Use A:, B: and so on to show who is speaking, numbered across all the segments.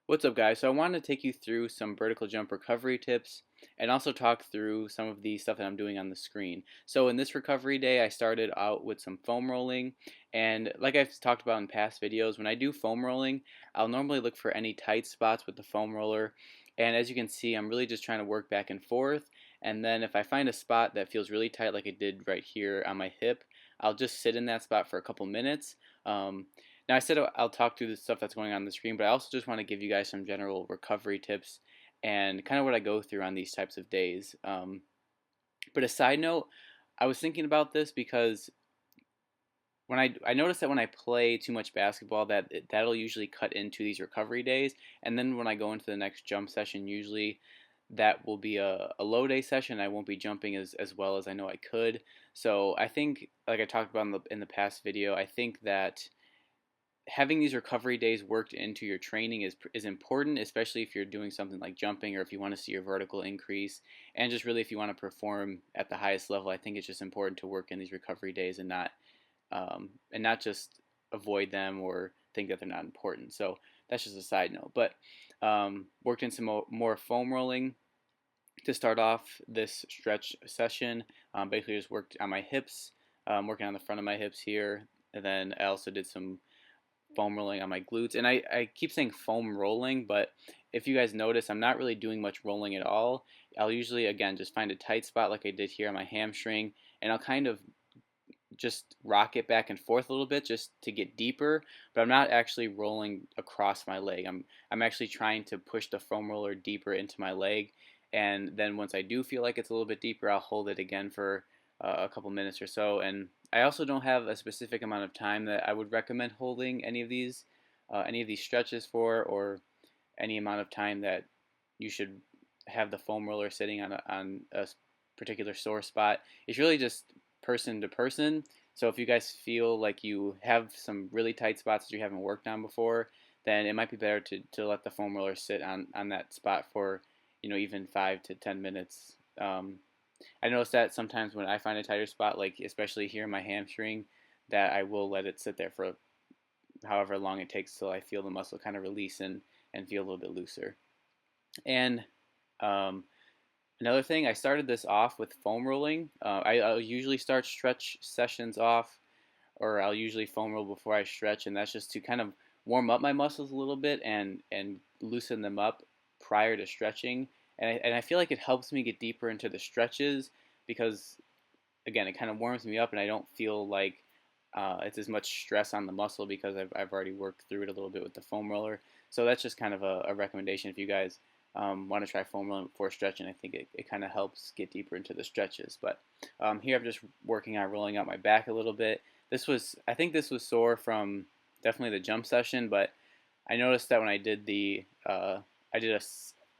A: What's up, guys? So I wanted to take you through some vertical jump recovery tips and also talk through some of the stuff that I'm doing on the screen. So in this recovery day, I started out with some foam rolling, and like I've talked about in past videos, when I do foam rolling, I'll normally look for any tight spots with the foam roller. And as you can see, I'm really just trying to work back and forth. And then if I find a spot that feels really tight, like I did right here on my hip, I'll just sit in that spot for a couple minutes. Um, Now, I said I'll talk through the stuff that's going on the screen, but I also just want to give you guys some general recovery tips and kind of what I go through on these types of days. But a side note, I was thinking about this because when I noticed that when I play too much basketball, that'll usually cut into these recovery days, and then when I go into the next jump session, usually that will be a low day session. I won't be jumping as well as I know I could. So I think, like I talked about in the past video, I think that having these recovery days worked into your training is important, especially if you're doing something like jumping or if you want to see your vertical increase, and just really if you want to perform at the highest level. I think it's just important to work in these recovery days and not just avoid them or think that they're not important. So that's just a side note. But worked in some more foam rolling to start off this stretch session. Basically, just worked on my hips, working on the front of my hips here, and then I also did some foam rolling on my glutes. And I keep saying foam rolling, but if you guys notice, I'm not really doing much rolling at all. I'll usually, again, just find a tight spot like I did here on my hamstring, and I'll kind of just rock it back and forth a little bit just to get deeper, but I'm not actually rolling across my leg. I'm actually trying to push the foam roller deeper into my leg, and then once I do feel like it's a little bit deeper, I'll hold it again for a couple minutes or so. And I also don't have a specific amount of time that I would recommend holding any of these stretches for, or any amount of time that you should have the foam roller sitting on a particular sore spot. It's really just person to person. So if you guys feel like you have some really tight spots that you haven't worked on before, then it might be better to let the foam roller sit on that spot for even 5 to 10 minutes. I notice that sometimes when I find a tighter spot, like especially here in my hamstring, that I will let it sit there for however long it takes till I feel the muscle kind of release and feel a little bit looser. And um, another thing, I started this off with foam rolling. I'll usually start stretch sessions off, or I'll usually foam roll before I stretch, and that's just to kind of warm up my muscles a little bit and loosen them up prior to stretching. And I feel like it helps me get deeper into the stretches because, again, it kind of warms me up, and I don't feel like it's as much stress on the muscle because I've already worked through it a little bit with the foam roller. So that's just kind of a recommendation if you guys want to try foam rolling before stretching. I think it kind of helps get deeper into the stretches. But here I'm just working on rolling out my back a little bit. I think this was sore from definitely the jump session, but I noticed that when I did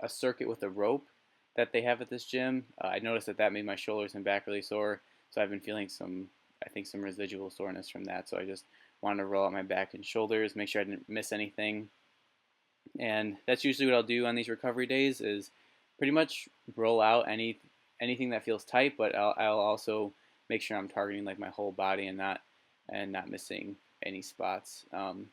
A: a circuit with a rope that they have at this gym, I noticed that made my shoulders and back really sore. So I've been feeling some residual soreness from that. So I just wanted to roll out my back and shoulders, make sure I didn't miss anything. And that's usually what I'll do on these recovery days is pretty much roll out anything that feels tight, but I'll also make sure I'm targeting like my whole body and not missing any spots.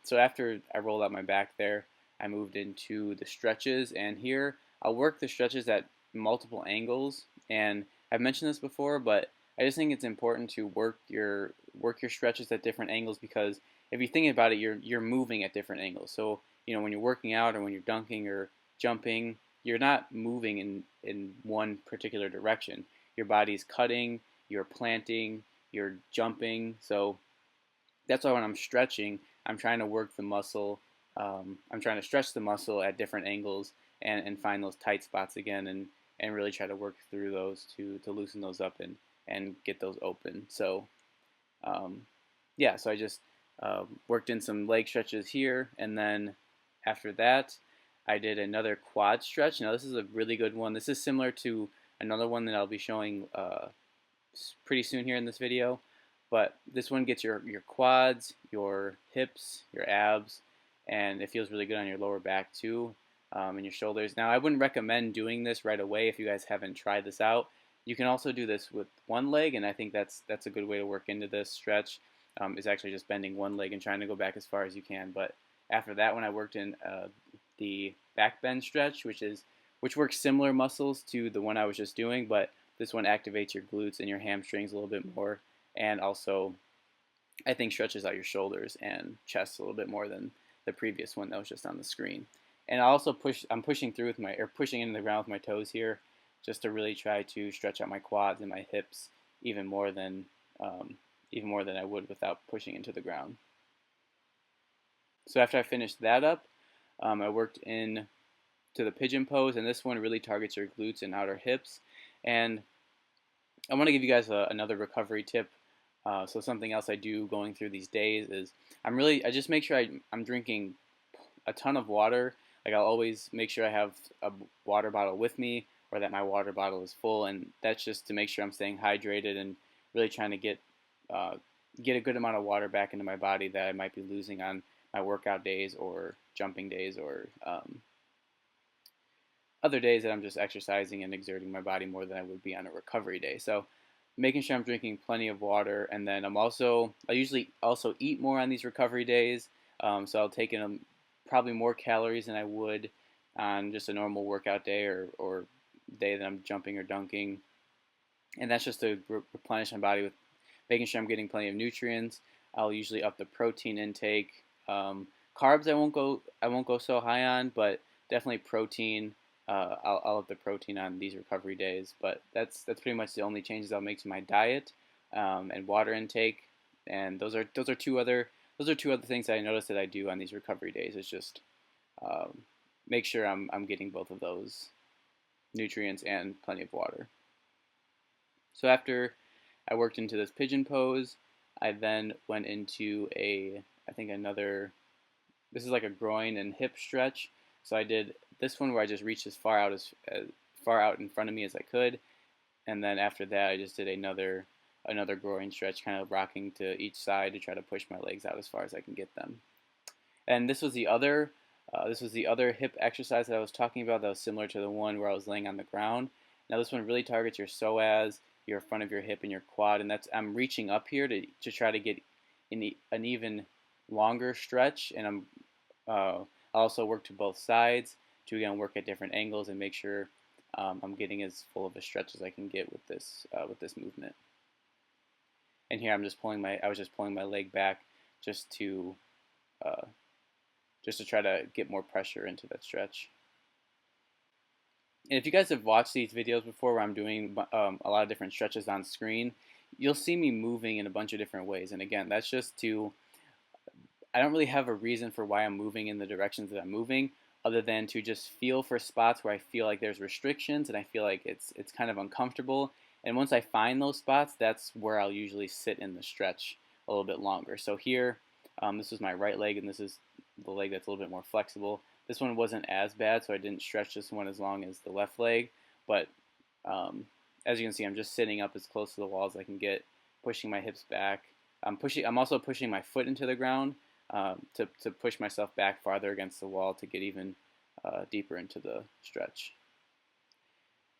A: So after I rolled out my back there, I moved into the stretches, and here I'll work the stretches at multiple angles. And I've mentioned this before, but I just think it's important to work your stretches at different angles because if you think about it, you're moving at different angles. So when you're working out or when you're dunking or jumping, you're not moving in one particular direction. Your body's cutting, you're planting, you're jumping. So that's why when I'm stretching, I'm trying to work the muscle. I'm trying to stretch the muscle at different angles and find those tight spots again and really try to work through those to loosen those up and get those open. So um, yeah, so I just worked in some leg stretches here, and then after that, I did another quad stretch. Now this is a really good one. This is similar to another one that I'll be showing pretty soon here in this video. But this one gets your quads, your hips, your abs, and it feels really good on your lower back too, and your shoulders. Now I wouldn't recommend doing this right away if you guys haven't tried this out. You can also do this with one leg, and I think that's a good way to work into this stretch. Is actually just bending one leg and trying to go back as far as you can. But after that one, I worked in the back bend stretch, which works similar muscles to the one I was just doing, but this one activates your glutes and your hamstrings a little bit more, and also I think stretches out your shoulders and chest a little bit more than the previous one that was just on the screen. And I also I'm pushing through with pushing into the ground with my toes here, just to really try to stretch out my quads and my hips even more than I would without pushing into the ground. So after I finished that up, I worked in to the pigeon pose, and this one really targets your glutes and outer hips. And I want to give you guys another recovery tip. So something else I do going through these days is I just make sure I'm drinking a ton of water. Like I'll always make sure I have a water bottle with me, or that my water bottle is full, and that's just to make sure I'm staying hydrated and really trying to get a good amount of water back into my body that I might be losing on my workout days or jumping days or other days that I'm just exercising and exerting my body more than I would be on a recovery day. So making sure I'm drinking plenty of water, and then I usually also eat more on these recovery days. So I'll take in probably more calories than I would on just a normal workout day or day that I'm jumping or dunking. And that's just to replenish my body with making sure I'm getting plenty of nutrients. I'll usually up the protein intake. Carbs I won't go so high on, but definitely protein. I'll up the protein on these recovery days, but that's pretty much the only changes I'll make to my diet and water intake. And those are two other things that I noticed that I do on these recovery days. Is just make sure I'm getting both of those nutrients and plenty of water. So after I worked into this pigeon pose, I then went into this is like a groin and hip stretch. So I did this one where I just reached as far out in front of me as I could, and then after that I just did another groin stretch, kind of rocking to each side to try to push my legs out as far as I can get them. And this was the other hip exercise that I was talking about that was similar to the one where I was laying on the ground. Now this one really targets your psoas, your front of your hip, and your quad, and I'm reaching up here to try to get an even longer stretch, and I also work to both sides to again work at different angles and make sure I'm getting as full of a stretch as I can get with this movement. And here I was just pulling my leg back just to try to get more pressure into that stretch. And if you guys have watched these videos before where I'm doing a lot of different stretches on screen, you'll see me moving in a bunch of different ways. And again, that's just I don't really have a reason for why I'm moving in the directions that I'm moving, other than to just feel for spots where I feel like there's restrictions and I feel like it's kind of uncomfortable. And once I find those spots, that's where I'll usually sit in the stretch a little bit longer. So here, this is my right leg, and this is the leg that's a little bit more flexible. This one wasn't as bad, so I didn't stretch this one as long as the left leg. But as you can see, I'm just sitting up as close to the wall as I can get, pushing my hips back. I'm also pushing my foot into the ground to push myself back farther against the wall to get even deeper into the stretch.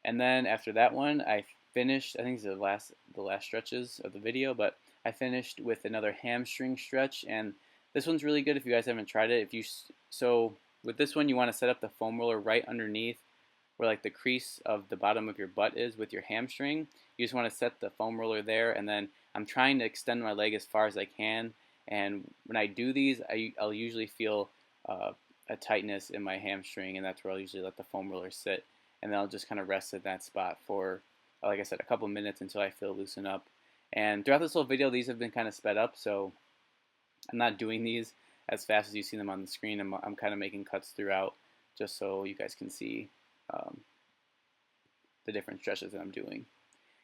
A: And then after that one, I finished. I think it's the last stretches of the video, but I finished with another hamstring stretch, and this one's really good if you guys haven't tried it. So with this one, you want to set up the foam roller right underneath where like the crease of the bottom of your butt is with your hamstring. You just want to set the foam roller there, and then I'm trying to extend my leg as far as I can. And when I do these, I'll usually feel a tightness in my hamstring, and that's where I'll usually let the foam roller sit. And then I'll just kind of rest at that spot for, like I said, a couple minutes until I feel loosen up. And throughout this whole video, these have been kind of sped up, so I'm not doing these as fast as you see them on the screen. I'm kind of making cuts throughout just so you guys can see the different stretches that I'm doing.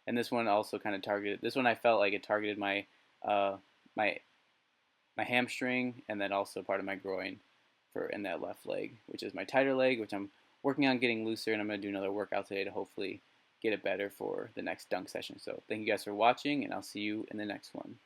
A: And this one also kind of targeted. This one I felt like it targeted my my hamstring and then also part of my groin in that left leg, which is my tighter leg, which I'm working on getting looser, and I'm going to do another workout today to hopefully get it better for the next dunk session. So thank you guys for watching, and I'll see you in the next one.